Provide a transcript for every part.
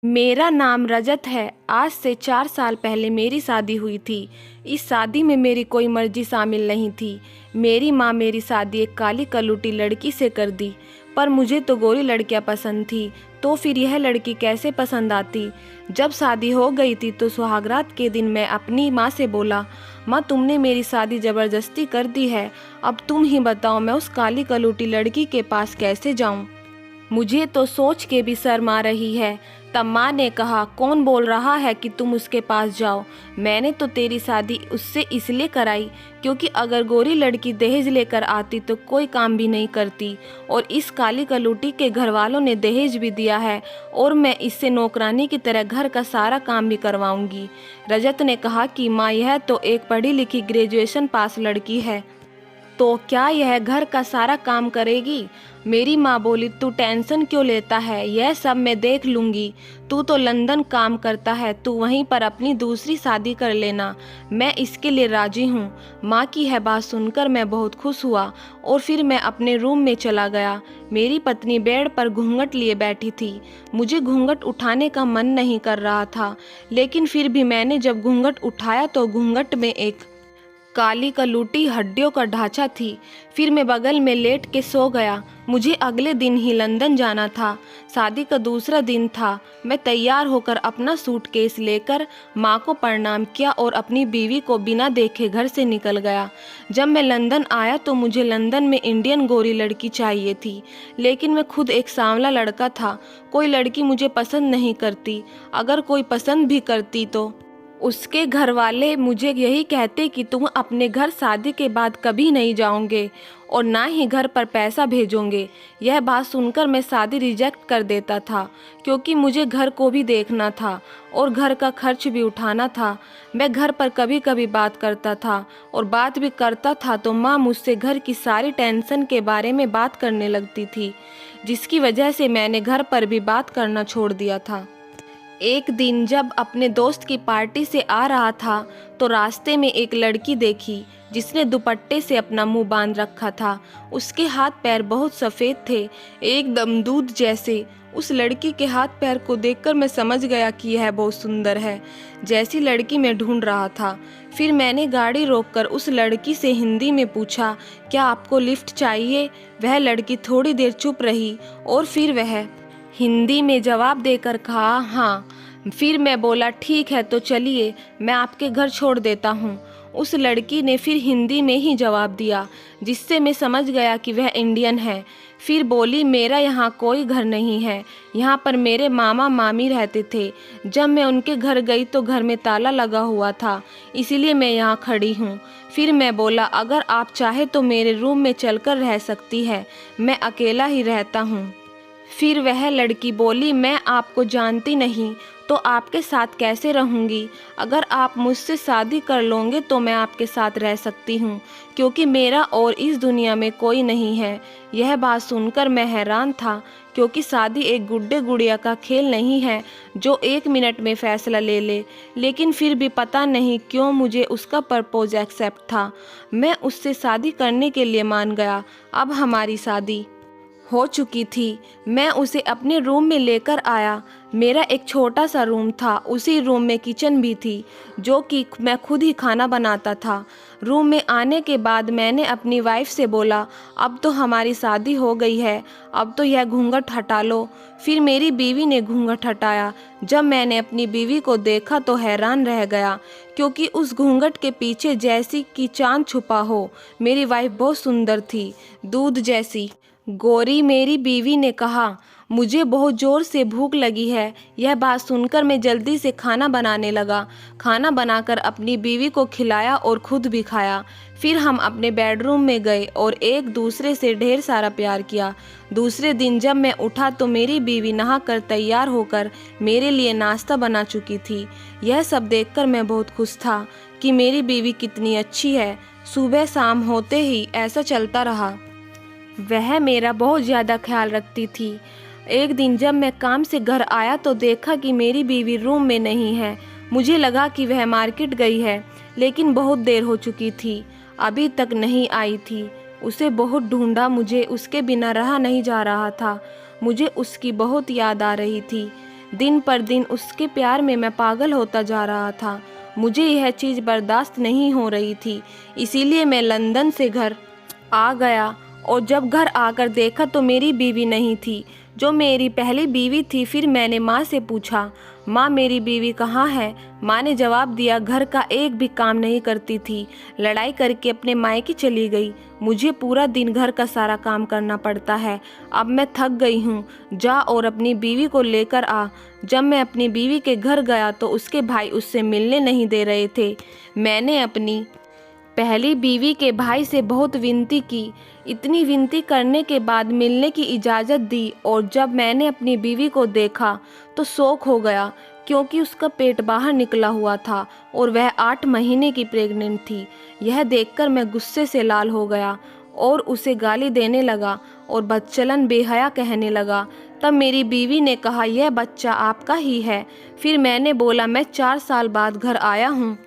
मेरा नाम रजत है। आज से 4 साल पहले मेरी शादी हुई थी। इस शादी में मेरी कोई मर्जी शामिल नहीं थी। मेरी माँ मेरी शादी एक काली कलूटी लड़की से कर दी, पर मुझे तो गोरी लड़कियाँ पसंद थी, तो फिर यह लड़की कैसे पसंद आती। जब शादी हो गई थी तो सुहागरात के दिन मैं अपनी माँ से बोला, माँ तुमने मेरी शादी ज़बरदस्ती कर दी है, अब तुम ही बताओ मैं उस काली कलूटी लड़की के पास कैसे जाऊँ। मुझे तो सोच के भी शर्म आ रही है। तब माँ ने कहा, कौन बोल रहा है कि तुम उसके पास जाओ। मैंने तो तेरी शादी उससे इसलिए कराई क्योंकि अगर गोरी लड़की दहेज लेकर आती तो कोई काम भी नहीं करती, और इस काली कलूटी के घर वालों ने दहेज भी दिया है और मैं इससे नौकरानी की तरह घर का सारा काम भी करवाऊंगी। रजत ने कहा कि माँ यह तो एक पढ़ी लिखी ग्रेजुएशन पास लड़की है, तो क्या यह घर का सारा काम करेगी। मेरी माँ बोली, तू टेंशन क्यों लेता है, यह सब मैं देख लूँगी। तू तो लंदन काम करता है, तू वहीं पर अपनी दूसरी शादी कर लेना, मैं इसके लिए राजी हूँ। माँ की यह बात सुनकर मैं बहुत खुश हुआ और फिर मैं अपने रूम में चला गया। मेरी पत्नी बेड पर घूंघट लिए बैठी थी। मुझे घूंघट उठाने का मन नहीं कर रहा था, लेकिन फिर भी मैंने जब घूंघट उठाया तो घूंघट में एक काली कलूटी हड्डियों का ढांचा थी। फिर मैं बगल में लेट के सो गया। मुझे अगले दिन ही लंदन जाना था। शादी का दूसरा दिन था। मैं तैयार होकर अपना सूटकेस लेकर माँ को प्रणाम किया और अपनी बीवी को बिना देखे घर से निकल गया। जब मैं लंदन आया तो मुझे लंदन में इंडियन गोरी लड़की चाहिए थी, लेकिन मैं खुद एक सांवला लड़का था। कोई लड़की मुझे पसंद नहीं करती। अगर कोई पसंद भी करती तो उसके घर वाले मुझे यही कहते कि तुम अपने घर शादी के बाद कभी नहीं जाओगे और ना ही घर पर पैसा भेजोगे। यह बात सुनकर मैं शादी रिजेक्ट कर देता था, क्योंकि मुझे घर को भी देखना था और घर का खर्च भी उठाना था। मैं घर पर कभी कभी बात करता था, और बात भी करता था तो माँ मुझसे घर की सारी टेंशन के बारे में बात करने लगती थी, जिसकी वजह से मैंने घर पर भी बात करना छोड़ दिया था। एक दिन जब अपने दोस्त की पार्टी से आ रहा था तो रास्ते में एक लड़की देखी जिसने दुपट्टे से अपना मुंह बांध रखा था। उसके हाथ पैर बहुत सफ़ेद थे, एकदम दूध जैसे। उस लड़की के हाथ पैर को देखकर मैं समझ गया कि यह बहुत सुंदर है, जैसी लड़की मैं ढूंढ रहा था। फिर मैंने गाड़ी रोककर उस लड़की से हिंदी में पूछा, क्या आपको लिफ्ट चाहिए। वह लड़की थोड़ी देर चुप रही और फिर वह हिंदी में जवाब देकर कहा, हाँ। फिर मैं बोला, ठीक है तो चलिए, मैं आपके घर छोड़ देता हूँ। उस लड़की ने फिर हिंदी में ही जवाब दिया, जिससे मैं समझ गया कि वह इंडियन है। फिर बोली, मेरा यहाँ कोई घर नहीं है, यहाँ पर मेरे मामा मामी रहते थे। जब मैं उनके घर गई तो घर में ताला लगा हुआ था, इसीलिए मैं यहाँ खड़ी हूँ। फिर मैं बोला, अगर आप चाहे तो मेरे रूम में चलकर रह सकती है, मैं अकेला ही रहता हूँ। फिर वह लड़की बोली, मैं आपको जानती नहीं तो आपके साथ कैसे रहूंगी। अगर आप मुझसे शादी कर लोगे तो मैं आपके साथ रह सकती हूँ, क्योंकि मेरा और इस दुनिया में कोई नहीं है। यह बात सुनकर मैं हैरान था, क्योंकि शादी एक गुड्डे गुड़िया का खेल नहीं है जो 1 मिनट में फैसला ले ले। लेकिन फिर भी पता नहीं क्यों मुझे उसका प्रपोज एक्सेप्ट था। मैं उससे शादी करने के लिए मान गया। अब हमारी शादी हो चुकी थी। मैं उसे अपने रूम में लेकर आया। मेरा एक छोटा सा रूम था, उसी रूम में किचन भी थी, जो कि मैं खुद ही खाना बनाता था। रूम में आने के बाद मैंने अपनी वाइफ से बोला, अब तो हमारी शादी हो गई है, अब तो यह घूंघट हटा लो। फिर मेरी बीवी ने घूंघट हटाया। जब मैंने अपनी बीवी को देखा तो हैरान रह गया, क्योंकि उस घूंघट के पीछे जैसी कि चांद छुपा हो। मेरी वाइफ बहुत सुंदर थी, दूध जैसी गोरी। मेरी बीवी ने कहा, मुझे बहुत ज़ोर से भूख लगी है। यह बात सुनकर मैं जल्दी से खाना बनाने लगा। खाना बनाकर अपनी बीवी को खिलाया और खुद भी खाया। फिर हम अपने बेडरूम में गए और एक दूसरे से ढेर सारा प्यार किया। दूसरे दिन जब मैं उठा तो मेरी बीवी नहाकर तैयार होकर मेरे लिए नाश्ता बना चुकी थी। यह सब देखकर मैं बहुत खुश था कि मेरी बीवी कितनी अच्छी है। सुबह शाम होते ही ऐसा चलता रहा। वह मेरा बहुत ज़्यादा ख्याल रखती थी। एक दिन जब मैं काम से घर आया तो देखा कि मेरी बीवी रूम में नहीं है। मुझे लगा कि वह मार्केट गई है, लेकिन बहुत देर हो चुकी थी, अभी तक नहीं आई थी। उसे बहुत ढूंढा, मुझे उसके बिना रहा नहीं जा रहा था। मुझे उसकी बहुत याद आ रही थी। दिन पर दिन उसके प्यार में मैं पागल होता जा रहा था। मुझे यह चीज़ बर्दाश्त नहीं हो रही थी, इसीलिए मैं लंदन से घर आ गया। और जब घर आकर देखा तो मेरी बीवी नहीं थी, जो मेरी पहली बीवी थी। फिर मैंने माँ से पूछा, माँ मेरी बीवी कहाँ है? माँ ने जवाब दिया, घर का एक भी काम नहीं करती थी, लड़ाई करके अपने मायके चली गई। मुझे पूरा दिन घर का सारा काम करना पड़ता है, अब मैं थक गई हूँ, जा और अपनी बीवी को लेकर आ। जब मैं अपनी बीवी के घर गया तो उसके भाई उससे मिलने नहीं दे रहे थे। मैंने अपनी पहली बीवी के भाई से बहुत विनती की। इतनी विनती करने के बाद मिलने की इजाज़त दी, और जब मैंने अपनी बीवी को देखा तो शौक हो गया, क्योंकि उसका पेट बाहर निकला हुआ था और वह 8 महीने की प्रेग्नेंट थी। यह देखकर मैं गुस्से से लाल हो गया और उसे गाली देने लगा और बदचलन बेहया कहने लगा। तब मेरी बीवी ने कहा, यह बच्चा आपका ही है। फिर मैंने बोला, मैं 4 साल बाद घर आया हूँ,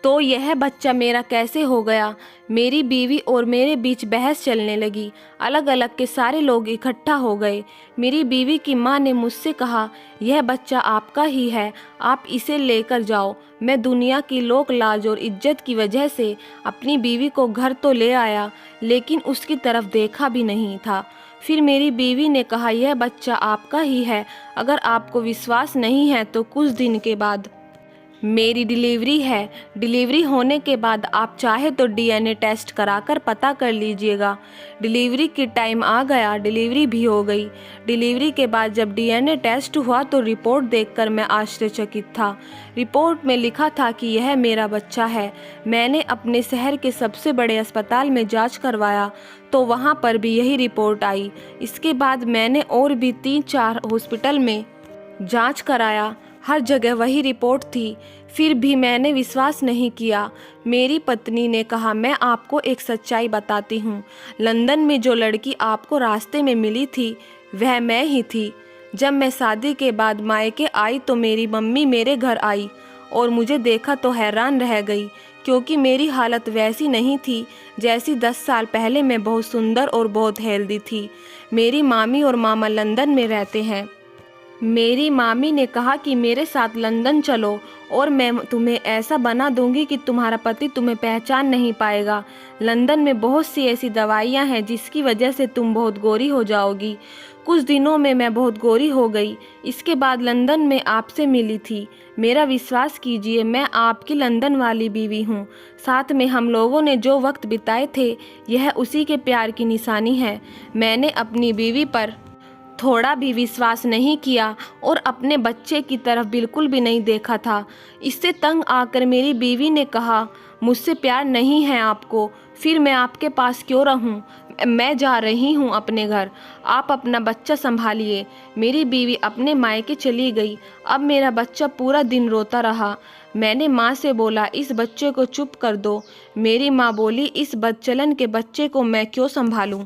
तो यह बच्चा मेरा कैसे हो गया? मेरी बीवी और मेरे बीच बहस चलने लगी। अलग अलग के सारे लोग इकट्ठा हो गए। मेरी बीवी की माँ ने मुझसे कहा, यह बच्चा आपका ही है, आप इसे लेकर जाओ। मैं दुनिया की लोक लाज और इज्जत की वजह से अपनी बीवी को घर तो ले आया, लेकिन उसकी तरफ देखा भी नहीं था। फिर मेरी बीवी ने कहा, यह बच्चा आपका ही है। अगर आपको विश्वास नहीं है तो कुछ दिन के बाद मेरी डिलीवरी है। डिलीवरी होने के बाद आप चाहे तो डीएनए टेस्ट कराकर पता कर लीजिएगा। डिलीवरी की टाइम आ गया, डिलीवरी भी हो गई। डिलीवरी के बाद जब डीएनए टेस्ट हुआ तो रिपोर्ट देखकर मैं आश्चर्यचकित था। रिपोर्ट में लिखा था कि यह मेरा बच्चा है। मैंने अपने शहर के सबसे बड़े अस्पताल में जांच करवाया तो वहां पर भी यही रिपोर्ट आई। इसके बाद मैंने और भी 3-4 हॉस्पिटल में जांच कराया, हर जगह वही रिपोर्ट थी। फिर भी मैंने विश्वास नहीं किया। मेरी पत्नी ने कहा, मैं आपको एक सच्चाई बताती हूँ। लंदन में जो लड़की आपको रास्ते में मिली थी वह मैं ही थी। जब मैं शादी के बाद मायके आई तो मेरी मम्मी मेरे घर आई और मुझे देखा तो हैरान रह गई, क्योंकि मेरी हालत वैसी नहीं थी जैसी 10 साल पहले। मैं बहुत सुंदर और बहुत हेल्दी थी। मेरी मामी और मामा लंदन में रहते हैं। मेरी मामी ने कहा कि मेरे साथ लंदन चलो और मैं तुम्हें ऐसा बना दूंगी कि तुम्हारा पति तुम्हें पहचान नहीं पाएगा। लंदन में बहुत सी ऐसी दवाइयाँ हैं जिसकी वजह से तुम बहुत गोरी हो जाओगी। कुछ दिनों में मैं बहुत गोरी हो गई। इसके बाद लंदन में आपसे मिली थी। मेरा विश्वास कीजिए, मैं आपकी लंदन वाली बीवी हूँ। साथ में हम लोगों ने जो वक्त बिताए थे यह उसी के प्यार की निशानी है। मैंने अपनी बीवी पर थोड़ा भी विश्वास नहीं किया और अपने बच्चे की तरफ बिल्कुल भी नहीं देखा था। इससे तंग आकर मेरी बीवी ने कहा, मुझसे प्यार नहीं है आपको, फिर मैं आपके पास क्यों रहूं? मैं जा रही हूं अपने घर, आप अपना बच्चा संभालिए। मेरी बीवी अपने मायके चली गई। अब मेरा बच्चा पूरा दिन रोता रहा। मैंने माँ से बोला, इस बच्चे को चुप कर दो। मेरी माँ बोली, इस बदचलन के बच्चे को मैं क्यों संभालूं?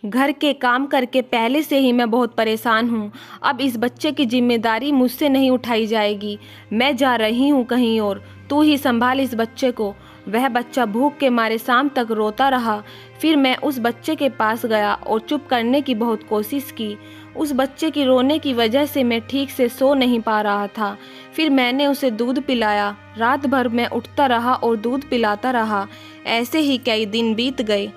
घर के काम करके पहले से ही मैं बहुत परेशान हूँ। अब इस बच्चे की जिम्मेदारी मुझसे नहीं उठाई जाएगी। मैं जा रही हूँ कहीं और, तू ही संभाल इस बच्चे को। वह बच्चा भूख के मारे शाम तक रोता रहा। फिर मैं उस बच्चे के पास गया और चुप करने की बहुत कोशिश की। उस बच्चे की रोने की वजह से मैं ठीक से सो नहीं पा रहा था। फिर मैंने उसे दूध पिलाया। रात भर मैं उठता रहा और दूध पिलाता रहा। ऐसे ही कई दिन बीत गए।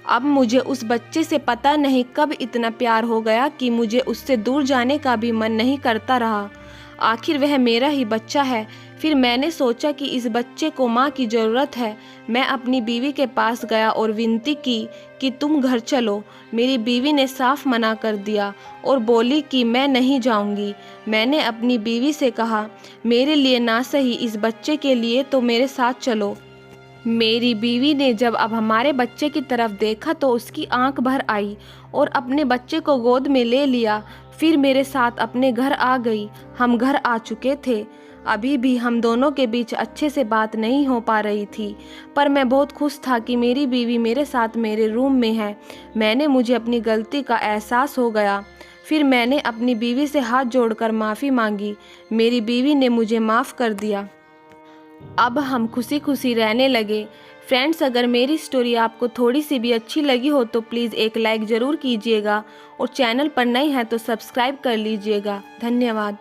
अब मुझे उस बच्चे से पता नहीं कब इतना प्यार हो गया कि मुझे उससे दूर जाने का भी मन नहीं करता रहा। आखिर वह मेरा ही बच्चा है। फिर मैंने सोचा कि इस बच्चे को माँ की ज़रूरत है। मैं अपनी बीवी के पास गया और विनती की कि तुम घर चलो। मेरी बीवी ने साफ मना कर दिया और बोली कि मैं नहीं जाऊंगी। मैंने अपनी बीवी से कहा, मेरे लिए ना सही, इस बच्चे के लिए तो मेरे साथ चलो। मेरी बीवी ने जब अब हमारे बच्चे की तरफ देखा तो उसकी आंख भर आई और अपने बच्चे को गोद में ले लिया। फिर मेरे साथ अपने घर आ गई। हम घर आ चुके थे। अभी भी हम दोनों के बीच अच्छे से बात नहीं हो पा रही थी, पर मैं बहुत खुश था कि मेरी बीवी मेरे साथ मेरे रूम में है। मुझे अपनी गलती का एहसास हो गया। फिर मैंने अपनी बीवी से हाथ जोड़कर माफ़ी मांगी। मेरी बीवी ने मुझे माफ़ कर दिया। अब हम खुशी खुशी रहने लगे। फ्रेंड्स, अगर मेरी स्टोरी आपको थोड़ी सी भी अच्छी लगी हो तो प्लीज़ एक लाइक ज़रूर कीजिएगा और चैनल पर नए हैं तो सब्सक्राइब कर लीजिएगा। धन्यवाद।